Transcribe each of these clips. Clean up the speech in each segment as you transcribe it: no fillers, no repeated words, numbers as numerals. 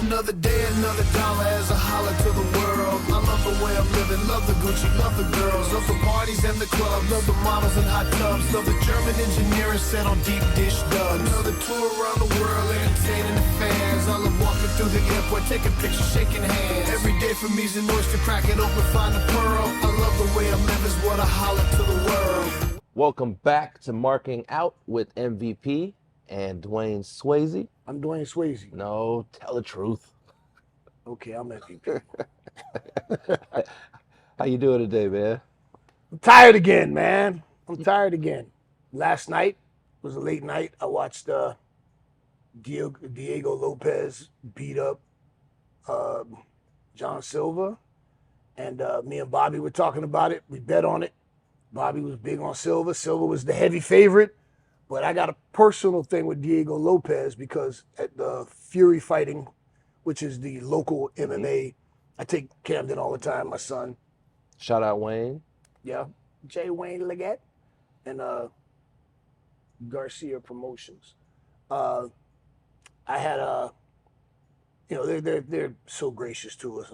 Another day, another dollar as I holler to the world. I love the way I'm living, love the Gucci, love the girls, love the parties and the clubs, love the models and hot tubs, love the German engineering set on deep dish dubs. Another tour around the world, entertaining the fans. I love walking through the airport, taking pictures, shaking hands. Every day for me's an oyster, crack it open, find a pearl. I love the way I live is what I holler to the world. Welcome back to Marking Out with MVP and Dwayne Swayze. I'm Dwayne Swayze. No, tell the truth. Okay, I'm MVP. How you doing today, man? I'm tired again, man. I'm tired again. Last night was a late night. I watched Diego Lopez beat up John Silva, and me and Bobby were talking about it. We bet on it. Bobby was big on Silva. Silva was the heavy favorite. But I got a personal thing with Diego Lopez because at the Fury Fighting, which is the local MMA, I take Camden all the time, my son. Shout out Wayne. Yeah, J. Wayne Leggett and Garcia Promotions. I had they're so gracious to us,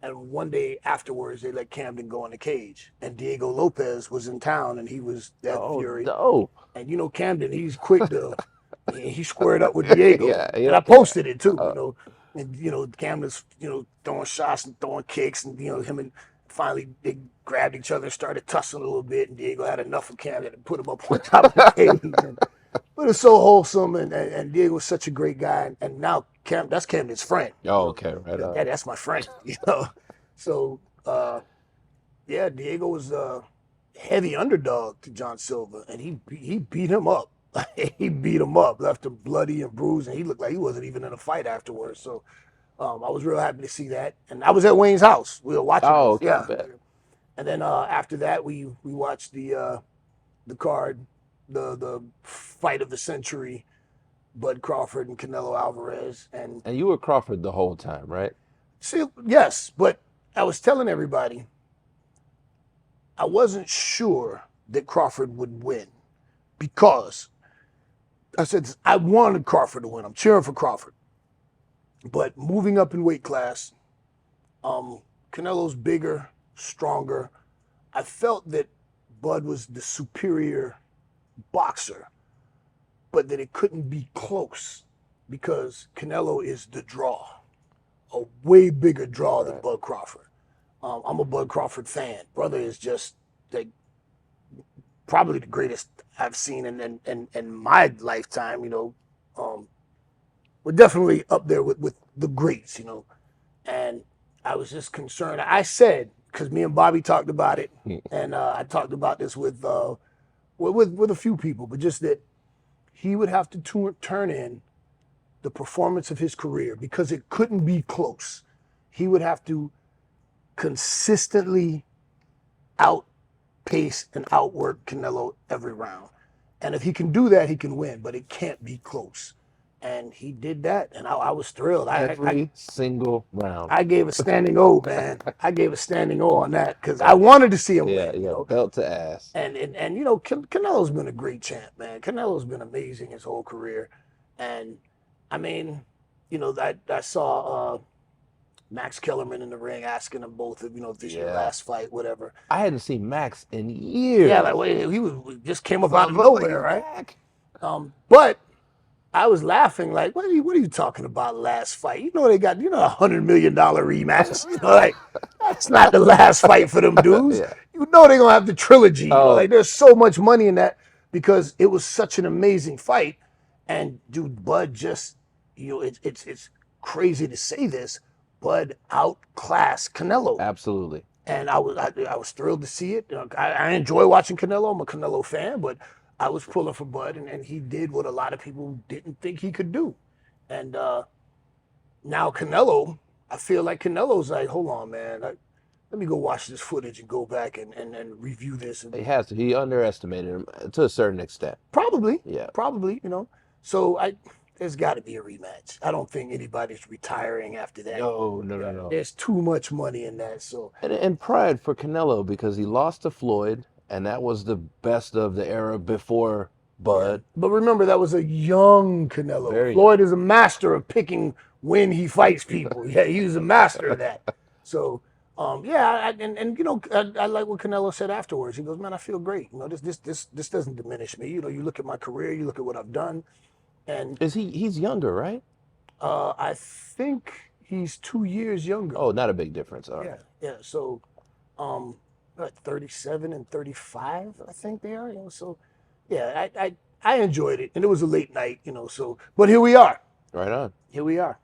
and one day afterwards they let Camden go in the cage, and Diego Lopez was in town, and he was at Fury. No. And Camden, he's quick to he squared up with Diego, and I posted it too. And Camden's throwing shots and throwing kicks, and him and finally they grabbed each other, started tussling a little bit, and Diego had enough of Camden and put him up on top of the cage. But it's so wholesome, and Diego was such a great guy, and now that's Camden's friend. Oh, okay, right on. Yeah, that's my friend. So Diego was a heavy underdog to John Silva, and he beat him up. He beat him up, left him bloody and bruised, and he looked like he wasn't even in a fight afterwards. So I was real happy to see that, and I was at Wayne's house. We were watching. Oh, okay, yeah. And then after that, we watched the card, the fight of the century, Bud Crawford and Canelo Alvarez, and you were Crawford the whole time, right? See, yes, but I was telling everybody I wasn't sure that Crawford would win because I said I wanted Crawford to win. I'm cheering for Crawford. But moving up in weight class, Canelo's bigger, stronger. I felt that Bud was the superior boxer, but that it couldn't be close because Canelo is the draw, a way bigger draw than Bud Crawford. I'm a Bud Crawford fan. Brother is just probably the greatest I've seen in my lifetime. We're definitely up there with the greats. And I was just concerned. I said, because me and Bobby talked about it, and I talked about this with a few people, but just that he would have to turn in the performance of his career because it couldn't be close. He would have to consistently outpace and outwork Canelo every round. And if he can do that, he can win, but it can't be close. And he did that, and I was thrilled. Every single round. I gave a standing O, man. I gave a standing O on that because I wanted to see him win. Yeah, belt to ass. And Canelo's been a great champ, man. Canelo's been amazing his whole career. And, I mean, I saw Max Kellerman in the ring asking them both if this is your last fight, whatever. I hadn't seen Max in years. Yeah, he just came up out of nowhere, right? But I was laughing like, what are you talking about last fight? They got, $100 million rematch. That's not the last fight for them dudes. Yeah. They're going to have the trilogy. There's so much money in that because it was such an amazing fight. And dude, Bud just, it's crazy to say this, Bud outclassed Canelo. Absolutely. And I was thrilled to see it. I enjoy watching Canelo. I'm a Canelo fan, but I was pulling for Bud, and he did what a lot of people didn't think he could do. And now Canelo, I feel like Canelo's like, hold on, man. Let me go watch this footage and go back and review this. He has to. He underestimated him to a certain extent. Probably. Yeah. Probably, So there's got to be a rematch. I don't think anybody's retiring after that. No. There's too much money in that. So and pride for Canelo because he lost to Floyd, and that was the best of the era before Bud. But remember, that was a young Canelo. Very Floyd is a master of picking when he fights people. Yeah, he was a master of that. So, and you know, I like what Canelo said afterwards. He goes, "Man, I feel great. You know, this doesn't diminish me. You know, you look at my career, you look at what I've done, and He's younger, right? I think he's 2 years younger. Oh, not a big difference. All right. Yeah. So, what, 37 and 35, I think they are. You know, so yeah, I enjoyed it, and it was a late night. You know, so but here we are. Right on. Here we are.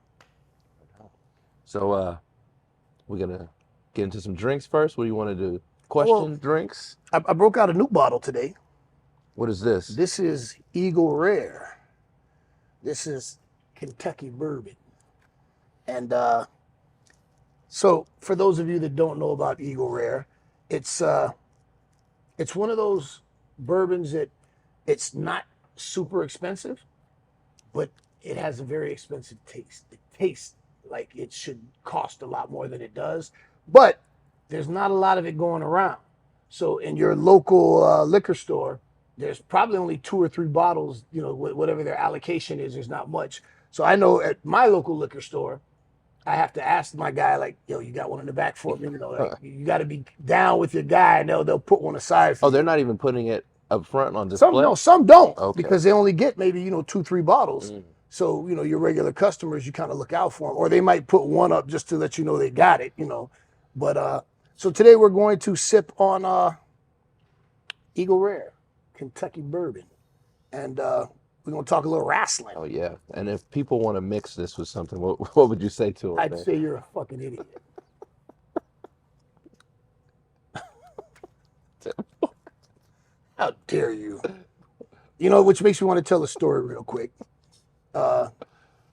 So, we're gonna get into some drinks first. What do you want to do? Question drinks. I broke out a new bottle today. What is this? This is Eagle Rare. This is Kentucky bourbon. And so for those of you that don't know about Eagle Rare, it's one of those bourbons that it's not super expensive, but it has a very expensive taste. It tastes like it should cost a lot more than it does, but there's not a lot of it going around. So in your local liquor store, there's probably only 2 or 3 bottles, you know, whatever their allocation is, there's not much. So I know at my local liquor store, I have to ask my guy, like, yo, you got one in the back for me? You know, like, you got to be down with your guy, and they'll put one aside for you. They're not even putting it up front on display? Some don't, Okay. because they only get maybe, 2, 3 bottles. So, your regular customers, you kind of look out for them. Or they might put one up just to let you know they got it, But so today we're going to sip on Eagle Rare, Kentucky bourbon. And we're going to talk a little wrestling. Oh, yeah. And if people want to mix this with something, what would you say to them? I'd say you're a fucking idiot. How dare you? Which makes me want to tell a story real quick.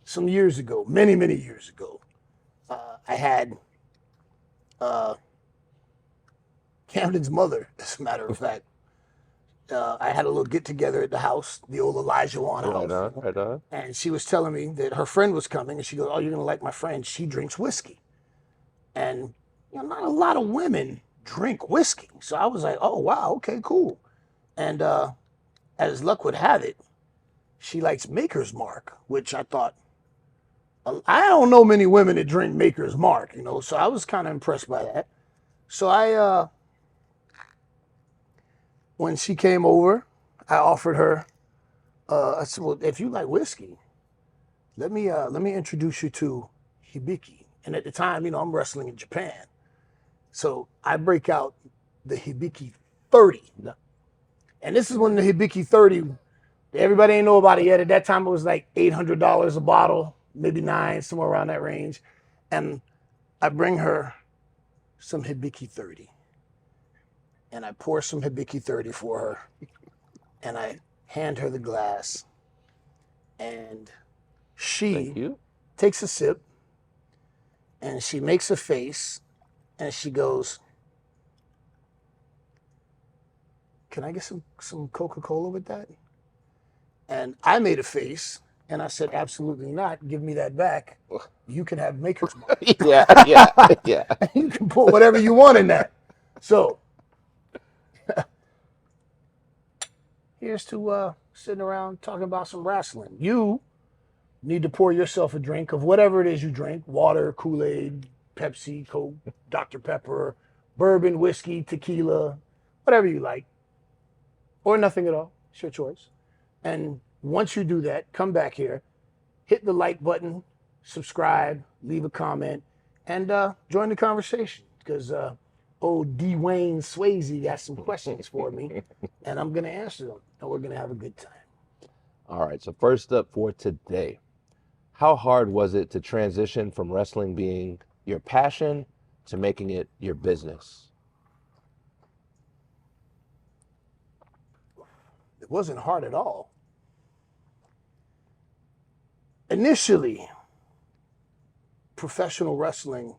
Some years ago, many, many years ago, I had Camden's mother, as a matter of fact. I had a little get together at the house, the old Elijah Wan house. Right on. And she was telling me that her friend was coming, and she goes, "Oh, you're gonna like my friend. She drinks whiskey." And not a lot of women drink whiskey, so I was like, "Oh wow, okay, cool." And as luck would have it, she likes Maker's Mark, which I thought, I don't know many women that drink Maker's Mark, so I was kind of impressed by that. So when she came over, I offered her, I said, "Well, if you like whiskey, let me introduce you to Hibiki." And at the time, I'm wrestling in Japan. So I break out the Hibiki 30. And this is when the Hibiki 30, everybody ain't know about it yet. At that time, it was like $800 a bottle, maybe $900, somewhere around that range. And I bring her some Hibiki 30. And I pour some Hibiki 30 for her. And I hand her the glass. And she takes a sip. And she makes a face. And she goes, "Can I get some Coca-Cola with that?" And I made a face. And I said, "Absolutely not. Give me that back. You can have Maker's Mark." Yeah. You can put whatever you want in that. So here's to sitting around talking about some wrestling. You need to pour yourself a drink of whatever it is you drink: water, Kool-Aid, Pepsi, Coke, Dr. Pepper, bourbon, whiskey, tequila, whatever you like, or nothing at all. It's your choice. And once you do that, come back here, hit the like button, subscribe, leave a comment, and join the conversation, because old Dwayne Swayze got some questions for me, and I'm going to answer them, and we're going to have a good time. All right. So first up for today, how hard was it to transition from wrestling being your passion to making it your business? It wasn't hard at all. Initially, professional wrestling,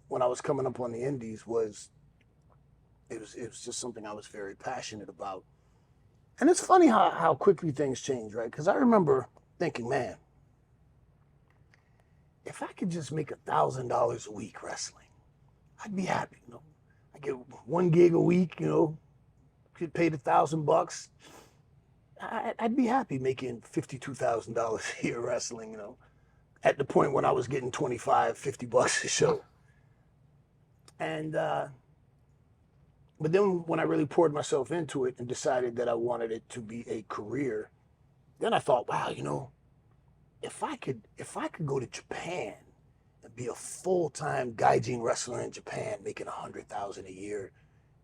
when I was coming up on the indies, was just something I was very passionate about. And it's funny how quickly things change, right? Because I remember thinking, man, if I could just make $1,000 a week wrestling, I'd be happy. I get 1 gig a week, get paid $1,000. I'd be happy making $52,000 a year wrestling, you know, at the point when I was getting 25, $50 a show. And, but then when I really poured myself into it and decided that I wanted it to be a career, then I thought, wow, you know, if I could go to Japan and be a full-time gaijin wrestler in Japan, making $100,000 a year,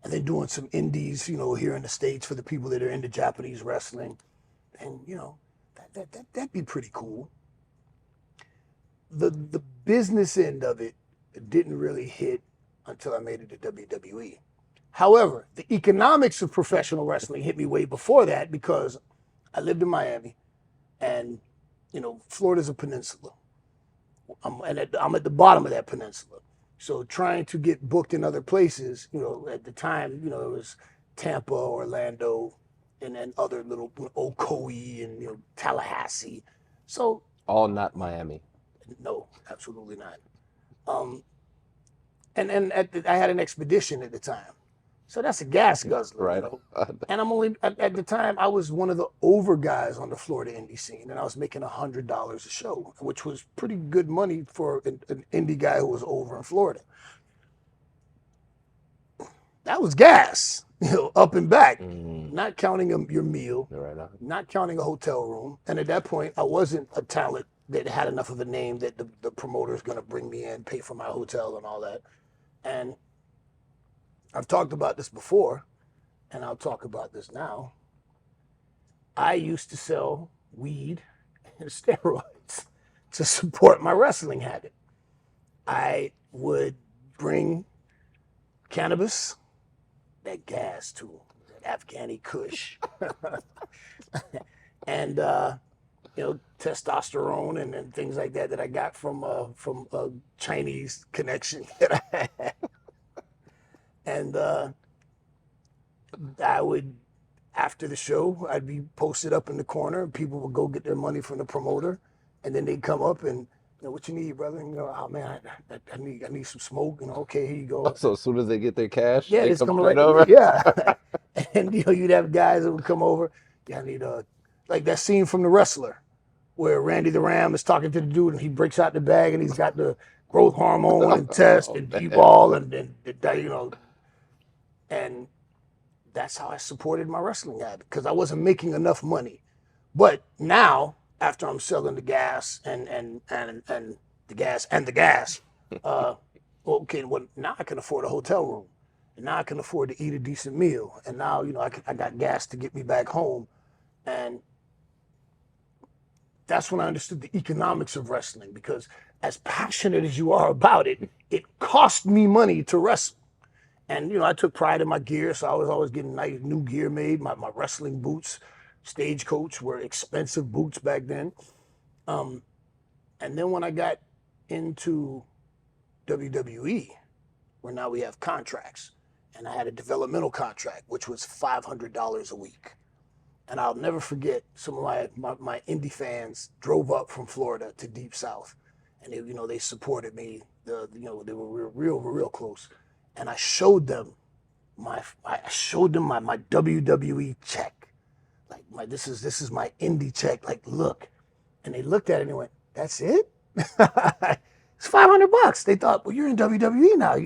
and then doing some indies, you know, here in the States for the people that are into Japanese wrestling, and you know, that'd be pretty cool. The business end of it didn't really hit until I made it to WWE. However, the economics of professional wrestling hit me way before that because I lived in Miami, and you know, Florida's a peninsula. I'm at the bottom of that peninsula. So trying to get booked in other places, you know, at the time, you know, it was Tampa, Orlando, and then other little Ocoee and, you know, Tallahassee. So All not Miami. no, absolutely not. And I had an expedition at the time. So that's a gas guzzler. Right. You know? And I'm only, at the time, I was one of the over guys on the Florida indie scene, and I was making $100 a show, which was pretty good money for an indie guy who was over in Florida. That was gas, you know, up and back, not counting your meal, Right on. not counting a hotel room. And at that point, I wasn't a talent that had enough of a name that the promoter is going to bring me in, pay for my hotel and all that. And I've talked about this before, and I'll talk about this now. I used to sell weed and steroids to support my wrestling habit. I would bring cannabis, that gas too, that Afghani Kush, and you know, testosterone and things like that I got from a Chinese connection that I had. And I would, after the show, I'd be posted up in the corner, and people would go get their money from the promoter, and then they'd come up and, you know, what you need, brother? And you know, oh man, I need some smoke. You know, okay, here you go. So as soon as they get their cash, Yeah, they it's come coming right right over. Yeah, and you know, you'd have guys that would come over. Yeah, I need like that scene from The Wrestler, where Randy the Ram is talking to the dude, and he breaks out the bag, and he's got the growth hormone and test and D-ball and you know. And that's how I supported my wrestling habit, because I wasn't making enough money. But now, after I'm selling the gas and the gas, okay, well, now I can afford a hotel room, and now I can afford to eat a decent meal, and now, you know, I got gas to get me back home, and that's when I understood the economics of wrestling, because as passionate as you are about it, it cost me money to wrestle. And, you know, I took pride in my gear, so I was always getting nice new gear made. My wrestling boots, Stagecoach, were expensive boots back then. And then when I got into WWE, where now we have contracts, and I had a developmental contract, which was $500 a week. And I'll never forget, some of my indie fans drove up from Florida to Deep South, and they, you know, they supported me. You know, they were real close. And I showed them my WWE check, like this is my indie check. Like, look, and they looked at it and they went, "That's it? It's $500." They thought, well, you're in WWE now.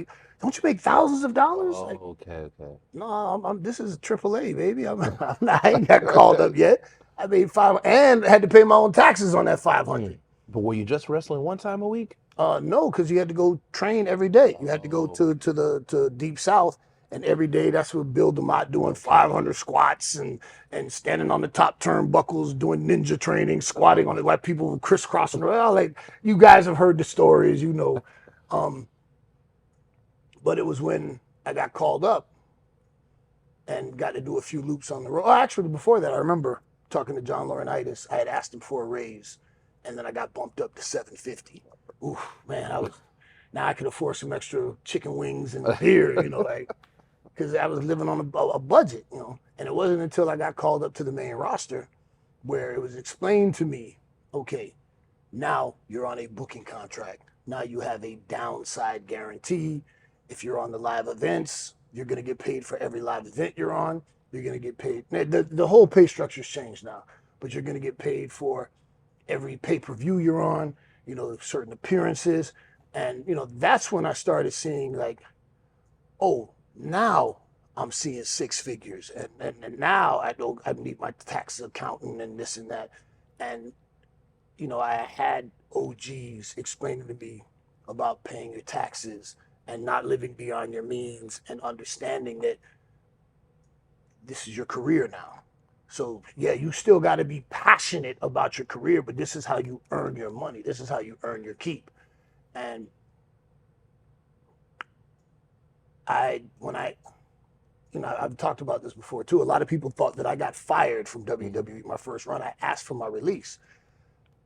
Don't you make thousands of dollars? Oh, Like, okay. no, this is AAA, baby. I ain't got called up yet. I made $500 and had to pay my own taxes on that $500. But were you just wrestling one time a week? No, because you had to go train every day. You had to go to Deep South, and every day that's what Bill DeMott doing 500 squats and standing on the top turnbuckles, doing ninja training, squatting on it, like people were crisscrossing. Well, like, you guys have heard the stories, you know. But it was when I got called up and got to do a few loops on the road. Oh, actually, before that, I remember talking to John Laurinaitis. I had asked him for a raise, and then I got bumped up to $750. Ooh, man, now I could afford some extra chicken wings and beer, you know, like, because I was living on a budget, you know. And it wasn't until I got called up to the main roster where it was explained to me, okay, now you're on a booking contract. Now you have a downside guarantee. If you're on the live events, you're going to get paid for every live event you're on. You're going to get paid. The whole pay structure's changed now, but you're going to get paid for every pay-per-view you're on, you know, certain appearances. And, you know, that's when I started seeing like, oh, now I'm seeing six figures. And now I meet my tax accountant and this and that. And, you know, I had OGs explaining to me about paying your taxes and not living beyond your means and understanding that this is your career now. So yeah, you still got to be passionate about your career, but this is how you earn your money. This is how you earn your keep. And you know, I've talked about this before too. A lot of people thought that I got fired from WWE my first run. I asked for my release.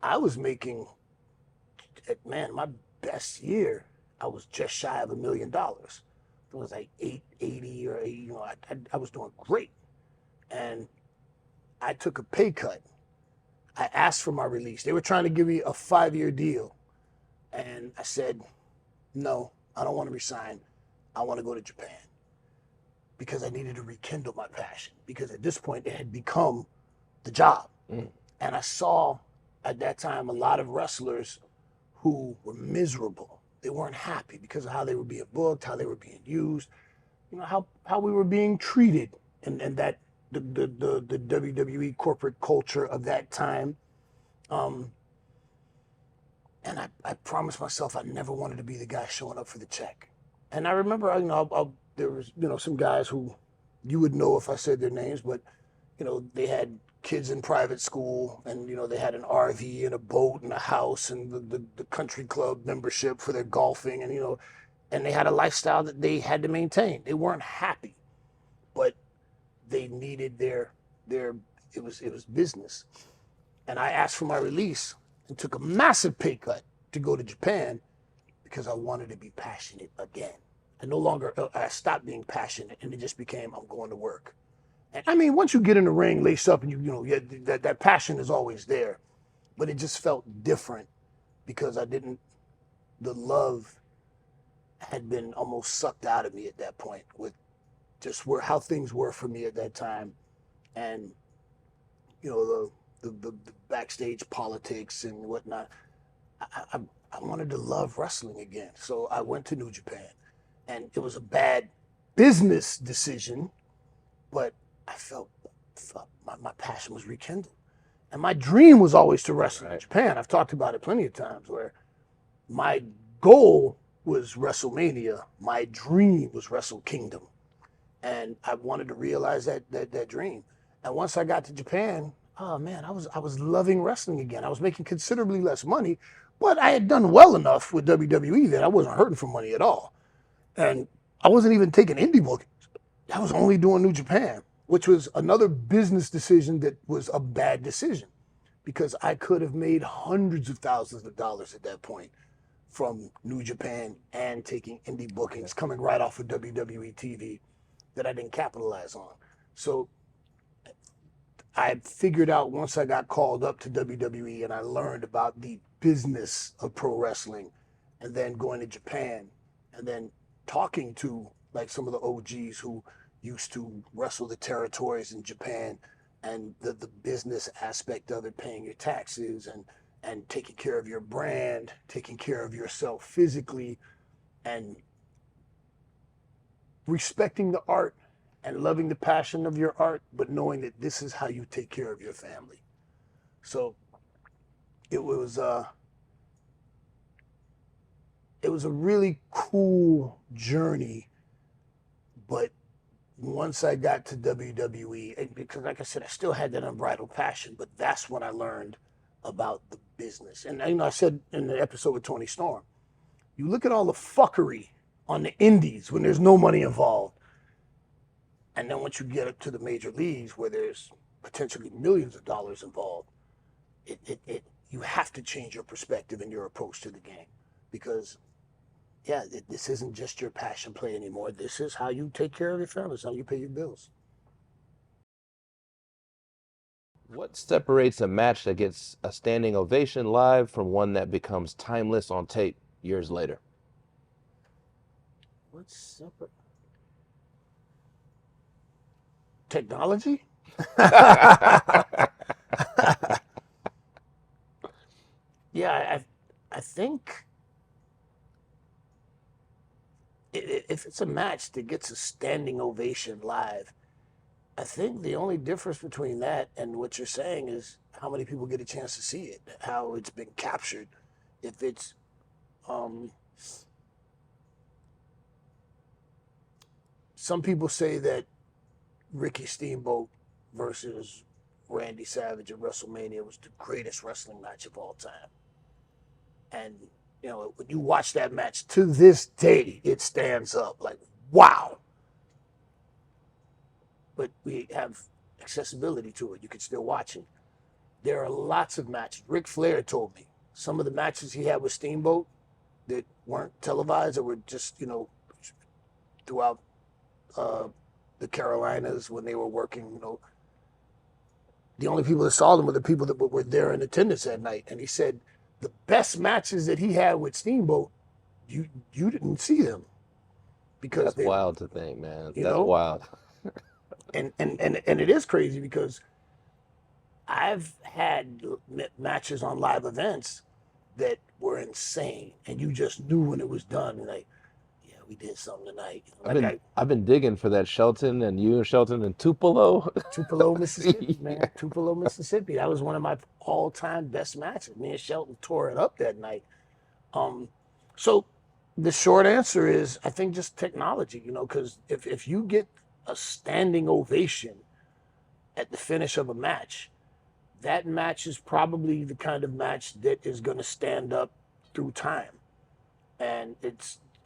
I was making, man, my best year, I was just shy of $1 million. It was like 880 or 80, you know, I was doing great. And I took a pay cut. I asked for my release. They were trying to give me a 5-year deal. And I said, no, I don't want to resign. I want to go to Japan. Because I needed to rekindle my passion. Because at this point, it had become the job. And I saw at that time a lot of wrestlers who were miserable. They weren't happy because of how they were being booked, how they were being used, you know, how we were being treated, and that the WWE corporate culture of that time. And I promised myself I never wanted to be the guy showing up for the check. And I remember, you know, there was, you know, some guys who you would know if I said their names, but, you know, they had kids in private school, and, you know, they had an RV and a boat and a house and the country club membership for their golfing, and, you know, and they had a lifestyle that they had to maintain. They weren't happy, but they needed it was business. And I asked for my release and took a massive pay cut to go to Japan because I wanted to be passionate again. I stopped being passionate, and it just became, I'm going to work. And I mean, once you get in the ring, lace up, and you know, that passion is always there, but it just felt different because the love had been almost sucked out of me at that point with just how things were for me at that time. And, you know, the backstage politics and whatnot. I wanted to love wrestling again. So I went to New Japan, and it was a bad business decision, but I felt my passion was rekindled. And my dream was always to wrestle in Japan. I've talked about it plenty of times where my goal was WrestleMania. My dream was Wrestle Kingdom. And I wanted to realize that dream. And once I got to Japan, oh man, I was loving wrestling again. I was making considerably less money, but I had done well enough with WWE that I wasn't hurting for money at all. And I wasn't even taking indie bookings. I was only doing New Japan, which was another business decision that was a bad decision because I could have made hundreds of thousands of dollars at that point from New Japan and taking indie bookings coming right off of WWE TV that I didn't capitalize on. So I figured out once I got called up to WWE and I learned about the business of pro wrestling, and then going to Japan and then talking to like some of the OGs who used to wrestle the territories in Japan, and the business aspect of it, paying your taxes and taking care of your brand, taking care of yourself physically, and respecting the art and loving the passion of your art, but knowing that this is how you take care of your family. So it was a really cool journey, but once I got to WWE, because like I said, I still had that unbridled passion, but that's when I learned about the business. And you know, I said in the episode with Tony Storm, you look at all the fuckery on the indies when there's no money involved. And then once you get up to the major leagues where there's potentially millions of dollars involved, you have to change your perspective and your approach to the game. Because, yeah, this isn't just your passion play anymore. This is how you take care of your family. It's how you pay your bills. What separates a match that gets a standing ovation live from one that becomes timeless on tape years later? What's separate? Technology? Yeah, I think if it's a match that gets a standing ovation live, I think the only difference between that and what you're saying is how many people get a chance to see it, how it's been captured. If it's um, some people say that Ricky Steamboat versus Randy Savage at WrestleMania was the greatest wrestling match of all time. And, you know, when you watch that match to this day, it stands up like, wow. But we have accessibility to it. You can still watch it. There are lots of matches. Ric Flair told me some of the matches he had with Steamboat that weren't televised or were just, you know, throughout the Carolinas when they were working, you know, the only people that saw them were the people that were there in attendance that night. And he said the best matches that he had with Steamboat, you didn't see them because That's wild to think, man. You That's know? wild. and it is crazy because I've had matches on live events that were insane, and you just knew when it was done. Like, yeah, we did something tonight. I've been digging for that Shelton and Shelton and Tupelo. Tupelo, Mississippi, man. Tupelo, Mississippi. That was one of my all-time best matches. Me and Shelton tore it up that night. So the short answer is, I think just technology, you know, because if you get a standing ovation at the finish of a match, that match is probably the kind of match that is going to stand up through time. And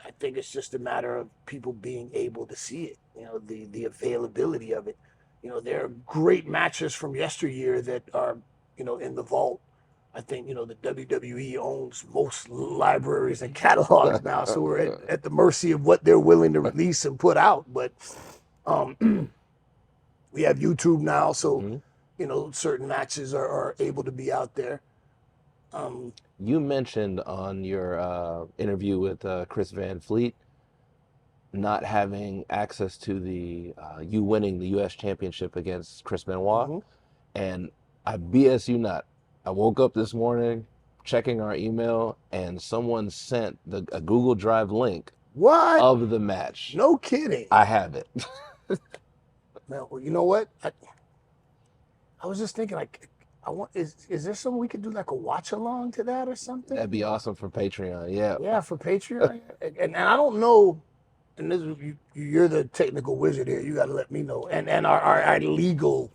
I think it's just a matter of people being able to see it, you know, the availability of it. You know, there are great matches from yesteryear that are, you know, in the vault. I think, you know, the WWE owns most libraries and catalogs now, so we're at the mercy of what they're willing to release and put out. But we have YouTube now, so, you know, certain matches are able to be out there. You mentioned on your interview with Chris Van Fleet not having access to the you winning the U.S. Championship against Chris Benoit, and I BS you not. I woke up this morning checking our email, and someone sent a Google Drive link of the match. No kidding. I have it. Now, well, you know what? I was just thinking, like, is there something we could do, like a watch along to that or something? That'd be awesome for Patreon. Yeah. Yeah, for Patreon. and I don't know. And this you're the technical wizard here. You got to let me know. And our legal.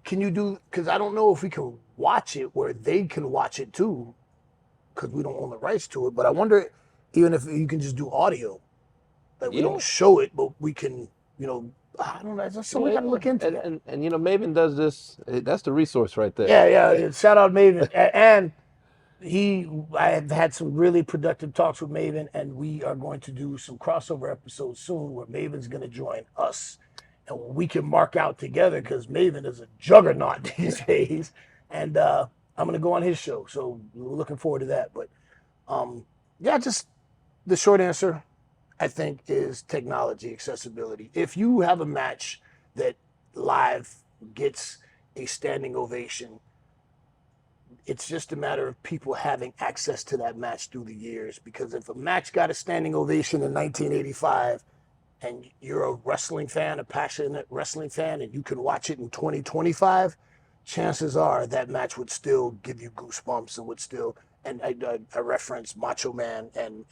Can you do? Because I don't know if we can watch it where they can watch it too, because we don't own the rights to it. But I wonder even if you can just do audio. Like we don't show it, but we can. You know, I don't know. So we got to look into that. And you know, Maven does this. That's the resource right there. Yeah. Shout out Maven. And I have had some really productive talks with Maven, and we are going to do some crossover episodes soon where Maven's going to join us, and we can mark out together because Maven is a juggernaut these days, and I'm going to go on his show, so we're looking forward to that. But yeah, just the short answer, I think, is technology, accessibility. If you have a match that live gets a standing ovation, it's just a matter of people having access to that match through the years. Because if a match got a standing ovation in 1985 and you're a wrestling fan, a passionate wrestling fan, and you can watch it in 2025, chances are that match would still give you goosebumps and would still, and I reference Macho Man and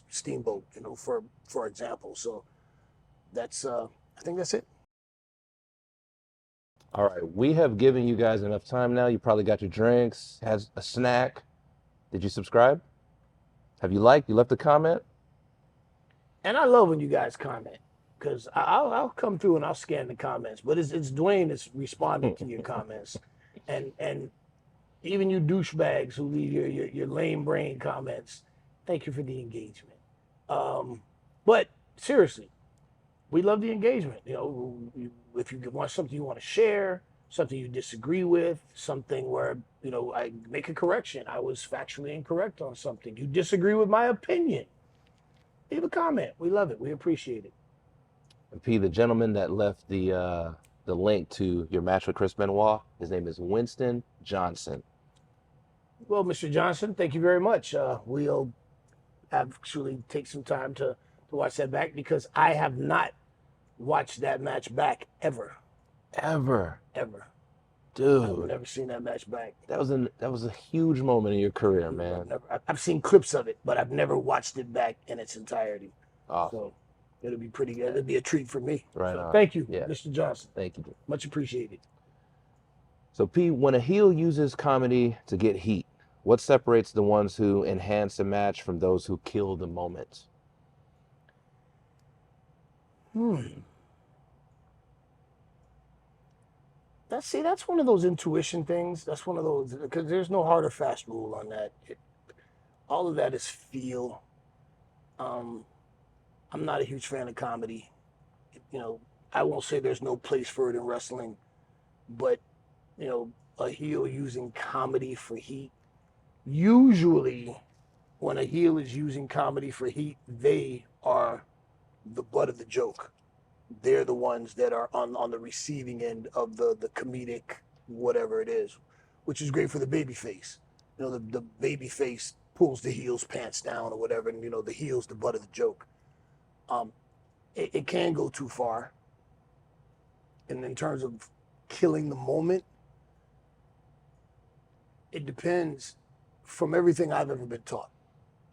Steamboat, you know, for example. So that's, I think that's it. All right, we have given you guys enough time now. You probably got your drinks, has a snack. Did you subscribe? Have you liked? You left a comment? And I love when you guys comment, because I'll come through and I'll scan the comments. But it's Dwayne that's responding to your comments, and even you douchebags who leave your lame brain comments. Thank you for the engagement. But seriously, we love the engagement. You know, if you want something you want to share, something you disagree with, something where, you know, I make a correction. I was factually incorrect on something. You disagree with my opinion. Leave a comment. We love it. We appreciate it. P, the gentleman that left the link to your match with Chris Benoit, his name is Winston Johnson. Well, Mr. Johnson, thank you very much. We'll actually take some time to watch that back because I have not watched that match back ever. Ever. I've Dude, never seen that match back. that was a huge moment in your career, man. I've seen clips of it, but I've never watched it back in its entirety. Awesome. So it'll be pretty good. It'll be a treat for me. Right So on. thank you, Yeah. Mr. Johnson. Thank you. Much appreciated. So P, when a heel uses comedy to get heat, what separates the ones who enhance a match from those who kill the moment? That's one of those intuition things. That's one of those, because there's no hard or fast rule on that. All of that is feel. I'm not a huge fan of comedy. I won't say there's no place for it in wrestling, but a heel using comedy for heat. Usually, when a heel is using comedy for heat, they are the butt of the joke. They're the ones that are on the receiving end of the comedic whatever it is, which is great for the babyface. The babyface pulls the heel's pants down or whatever, and the heel's the butt of the joke. It can go too far. And in terms of killing the moment, it depends from everything I've ever been taught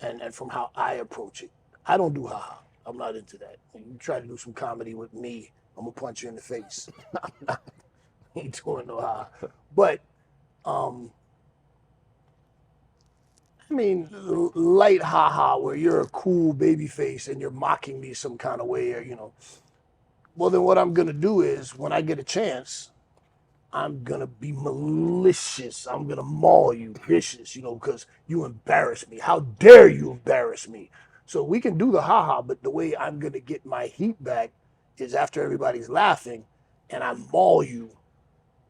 and from how I approach it. I don't do ha-ha. I'm not into that. You try to do some comedy with me, I'm going to punch you in the face. I ain't doing no ha. But, light ha-ha where you're a cool baby face and you're mocking me some kind of way, or, well, then what I'm going to do is when I get a chance, I'm going to be malicious. I'm going to maul you vicious, because you embarrass me. How dare you embarrass me? So we can do the ha-ha, but the way I'm going to get my heat back is after everybody's laughing and I maul you.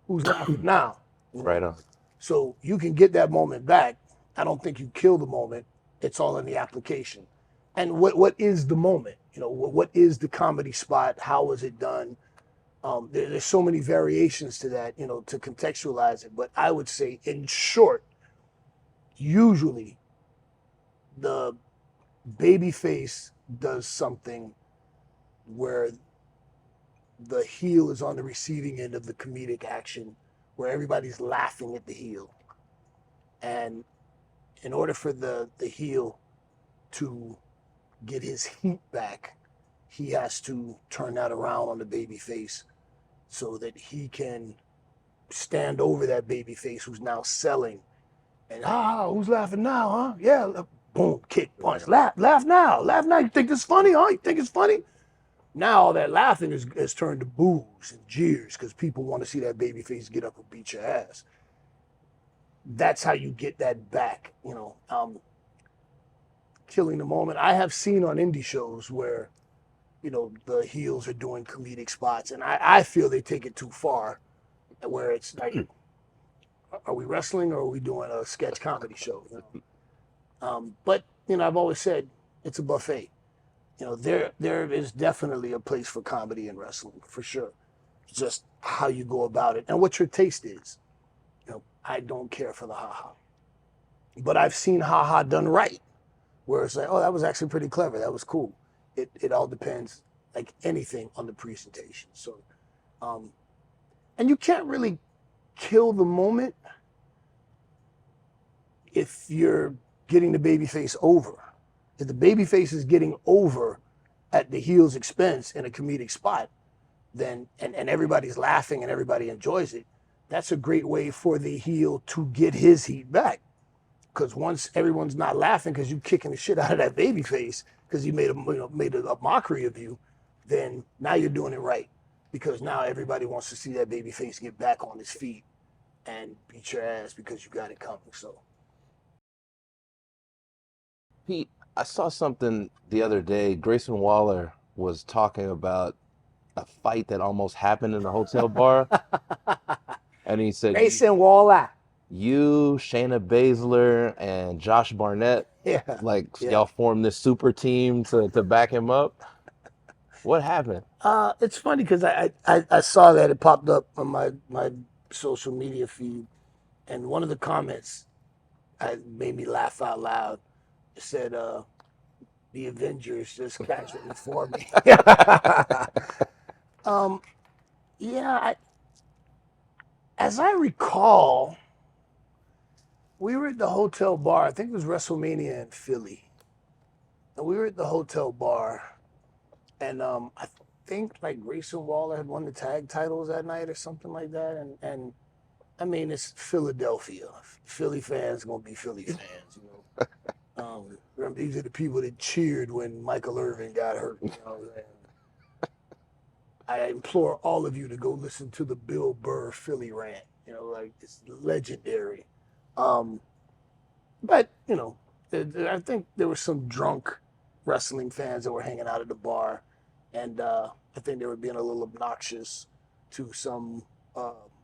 Who's laughing now? Right on. So you can get that moment back. I don't think you kill the moment. It's all in the application. And what is the moment? What is the comedy spot? How was it done? There's so many variations to that, to contextualize it. But I would say, in short, usually the babyface does something where the heel is on the receiving end of the comedic action, where everybody's laughing at the heel. And in order for the heel to get his heat back, he has to turn that around on the babyface so that he can stand over that babyface who's now selling. And who's laughing now, huh? Yeah, boom, kick, punch, laugh now, You think this funny, huh? You think it's funny? Now all that laughing is turned to boos and jeers because people want to see that babyface get up and beat your ass. That's how you get that back, killing the moment. I have seen on indie shows where, the heels are doing comedic spots, and I feel they take it too far, where it's like, are we wrestling or are we doing a sketch comedy show? But I've always said it's a buffet. There is definitely a place for comedy in wrestling, for sure. It's just how you go about it and what your taste is. I don't care for the ha-ha. But I've seen ha-ha done right, where it's like, oh, that was actually pretty clever. That was cool. It all depends, like anything, on the presentation. So, and you can't really kill the moment if you're getting the babyface over. If the babyface is getting over at the heel's expense in a comedic spot, then and everybody's laughing and everybody enjoys it, that's a great way for the heel to get his heat back. Because once everyone's not laughing because you kicking the shit out of that babyface because he made a mockery of you, then now you're doing it right. Because now everybody wants to see that babyface get back on his feet and beat your ass because you got it coming. So, Pete, I saw something the other day. Grayson Waller was talking about a fight that almost happened in a hotel bar. And he said, Grayson Waller. You, Shayna Baszler, and Josh Barnett, y'all formed this super team to back him up. What happened? It's funny because I saw that it popped up on my social media feed, and one of the comments made me laugh out loud. It said, "The Avengers just casually for me." Yeah, as I recall, we were at the hotel bar. I think it was WrestleMania in Philly, and we were at the hotel bar, and I think like Grayson Waller had won the tag titles that night or something like that, and I mean, it's Philadelphia. Philly fans gonna be Philly fans, you know. Remember, these are the people that cheered when Michael Irvin got hurt. You know, and I implore all of you to go listen to the Bill Burr Philly rant. You know, like it's legendary. Um, but you know, I think there were some drunk wrestling fans that were hanging out at the bar, and I think they were being a little obnoxious to some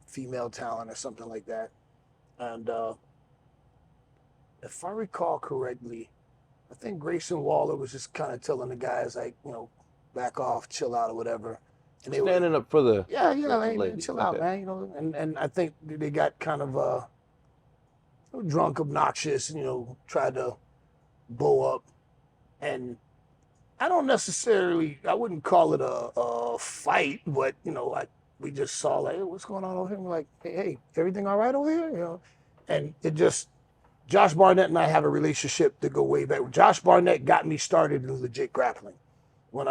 female talent or something like that. And if I recall correctly, I think Grayson Waller was just kind of telling the guys like, you know, back off, chill out or whatever. And they Standing up for the yeah, like, man, ladies. chill out, Okay. man. You know, and I think they got kind of drunk, obnoxious, and, you know, tried to bow up. And I don't necessarily, I wouldn't call it a fight, but you know, we just saw like, hey, what's going on over here? And we're like, hey, everything all right over here? You know, and it just, Josh Barnett and I have a relationship that go way back. Josh Barnett got me started in legit grappling. When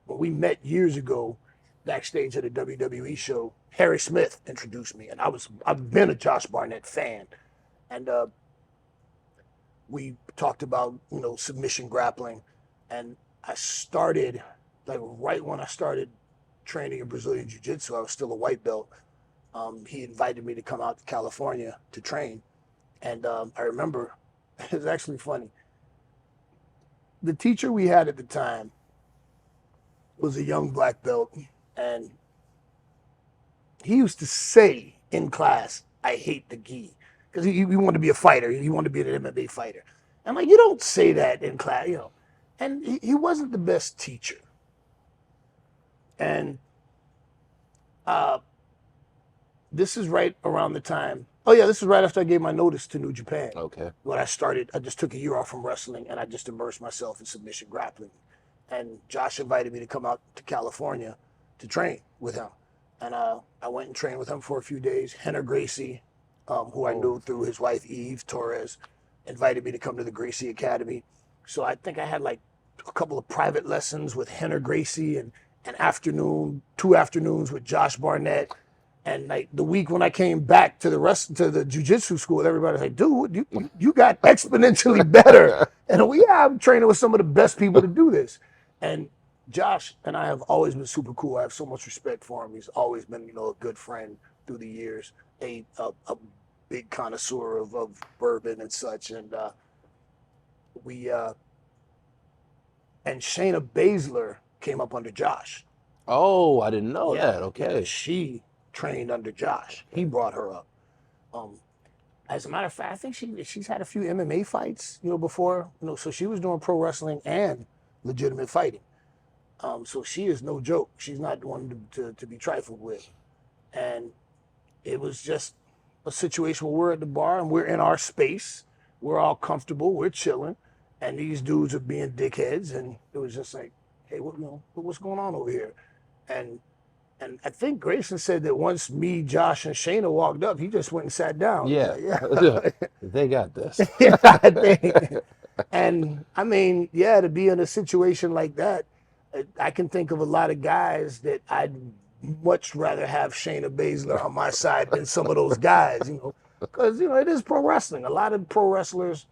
when we met years ago backstage at a WWE show, Harry Smith introduced me, and I've been a Josh Barnett fan, and we talked about, you know, submission grappling, and I started like right when I started training in Brazilian Jiu-Jitsu. I was still a white belt. He invited me to come out to California to train, and I remember it was actually funny. The teacher we had at the time was a young black belt, and he used to say in class, "I hate the gi," because he wanted to be a fighter. He wanted to be an MMA fighter. I'm like, you don't say that in class, you know. And he wasn't the best teacher. And this is right around the time. Oh yeah, this is right after I gave my notice to New Japan. Okay. When I just took a year off from wrestling, and I just immersed myself in submission grappling. And Josh invited me to come out to California to train with him. And I went and trained with him for a few days. Henner Gracie, who I knew through his wife Eve Torres, invited me to come to the Gracie Academy. So I think I had like a couple of private lessons with Henner Gracie, and an afternoon, 2 afternoons with Josh Barnett. And like the week when I came back to the jiu-jitsu school, everybody's like, dude, you got exponentially better. And I'm training with some of the best people to do this. And Josh and I have always been super cool. I have so much respect for him. He's always been, you know, a good friend through the years, a big connoisseur of bourbon and such. And and Shayna Baszler came up under Josh. Oh, I didn't know Yeah, that. Okay. yeah, she trained under Josh. He brought her up. As a matter of fact, I think she's had a few MMA fights, you know, before, you know, so she was doing pro wrestling and legitimate fighting. So she is no joke. She's not one to be trifled with. And it was just a situation where we're at the bar and we're in our space. We're all comfortable. We're chilling. And these dudes are being dickheads. And it was just like, hey, what's going on over here? And I think Grayson said that once me, Josh, and Shayna walked up, he just went and sat down. Yeah. Yeah. They got this. Yeah, I think. And I mean, yeah, to be in a situation like that, I can think of a lot of guys that I'd much rather have Shayna Baszler on my side than some of those guys, you know, because, you know, it is pro wrestling. A lot of pro wrestlers,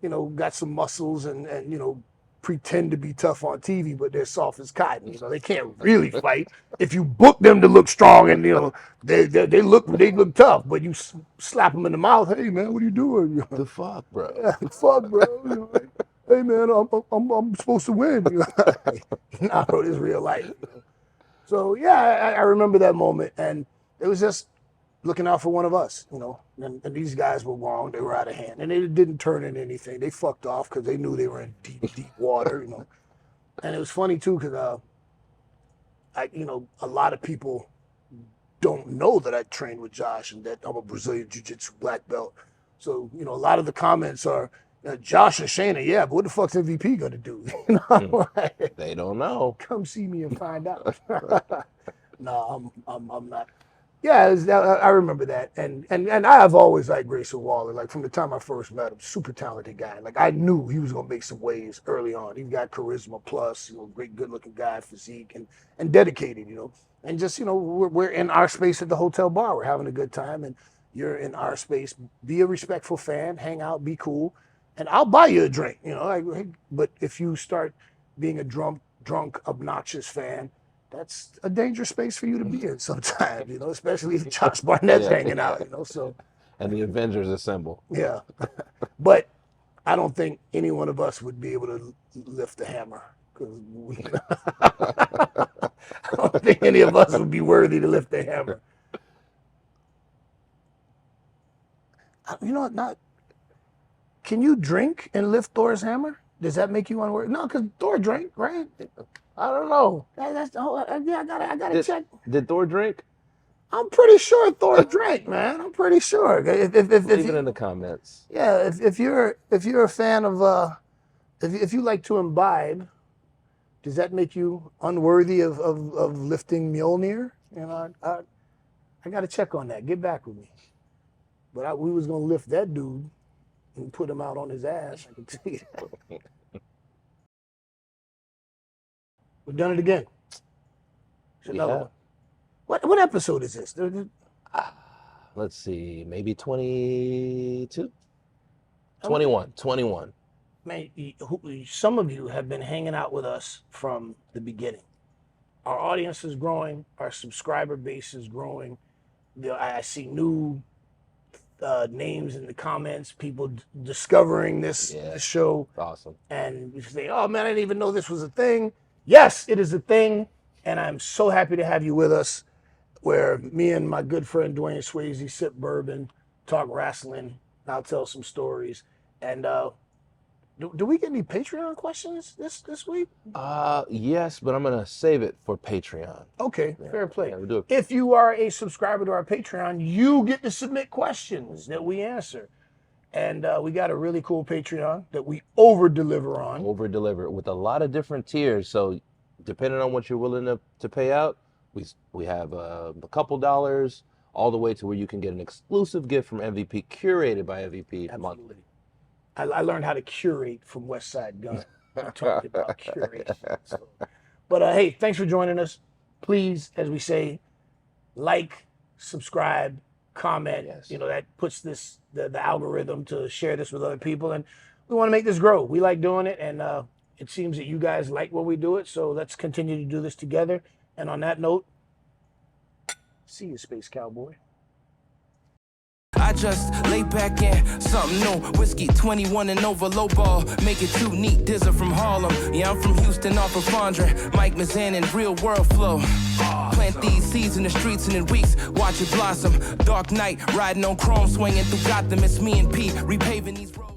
you know, got some muscles and you know, pretend to be tough on TV, but they're soft as cotton. You know, they can't really fight. If you book them to look strong and, you know, they look tough, but you slap them in the mouth. Hey man, what are you doing? You know, The fuck, bro. fuck, bro. You know, like, hey man, I'm supposed to win. You know? Nah, bro, this is real life. You know? So yeah, I remember that moment, and it was just looking out for one of us, you know. And these guys were wrong; they were out of hand, and it didn't turn into anything. They fucked off because they knew they were in deep water, you know. And it was funny too, because a lot of people don't know that I trained with Josh and that I'm a Brazilian Jiu-Jitsu black belt. So, a lot of the comments are, Josh and Shayna, yeah, but what the fuck's MVP gonna do? Like, They don't know. come see me and find out. No, I'm not. Yeah, I remember that, and I have always liked Grayson Waller. Like from the time I first met him, super talented guy. Like I knew he was gonna make some waves early on. He got charisma plus, great good looking guy, physique, and dedicated. And just we're in our space at the hotel bar. We're having a good time, and you're in our space. Be a respectful fan, hang out, be cool, and I'll buy you a drink. But if you start being a drunk, obnoxious fan, that's a dangerous space for you to be in sometimes, especially if Josh Barnett's hanging out, so. And the Avengers assemble. Yeah. But I don't think any one of us would be able to lift the hammer. I don't think any of us would be worthy to lift the hammer. Can you drink and lift Thor's hammer? Does that make you unworthy? No, because Thor drank, right? I don't know. I gotta check. Did Thor drink? I'm pretty sure Thor drank, man. I'm pretty sure. Leave it in the comments. Yeah, if you're a fan of if you like to imbibe, does that make you unworthy of lifting Mjolnir? I gotta check on that. Get back with me. But we was gonna lift that dude and put him out on his ass. I can tell you that. We've done it again. It's another one. What episode is this? Let's see, maybe 22? 21. Man, some of you have been hanging out with us from the beginning. Our audience is growing. Our subscriber base is growing. I see new names in the comments, people discovering this show. Awesome. And you say, oh man, I didn't even know this was a thing. Yes, it is a thing, and I'm so happy to have you with us, where me and my good friend Dwayne Swayze sip bourbon, talk wrestling, and I'll tell some stories. And do we get any Patreon questions this week? Yes, but I'm gonna save it for Patreon. Okay, fair play. Yeah, we'll do it. If you are a subscriber to our Patreon, you get to submit questions that we answer. And we got a really cool Patreon that we over-deliver on. Over-deliver with a lot of different tiers. So depending on what you're willing to pay out, we have a couple dollars all the way to where you can get an exclusive gift from MVP, curated by MVP. Absolutely. I learned how to curate from West Side Gun. I talked about curation. So. But hey, thanks for joining us. Please, as we say, like, subscribe, comment. Yes. That puts the algorithm to share this with other people, and we want to make this grow. We like doing it, and it seems that you guys like when we do it, so let's continue to do this together. And on that note, see you, Space Cowboy. I just lay back in something new. Whiskey 21 and over, low ball. Make it too neat. Dizzer from Harlem. Yeah, I'm from Houston, off of Fondren. Mike Mazan and real world flow. Plant these seeds in the streets and in weeks. Watch it blossom. Dark night, riding on chrome, swinging through Gotham. It's me and P, repaving these roads.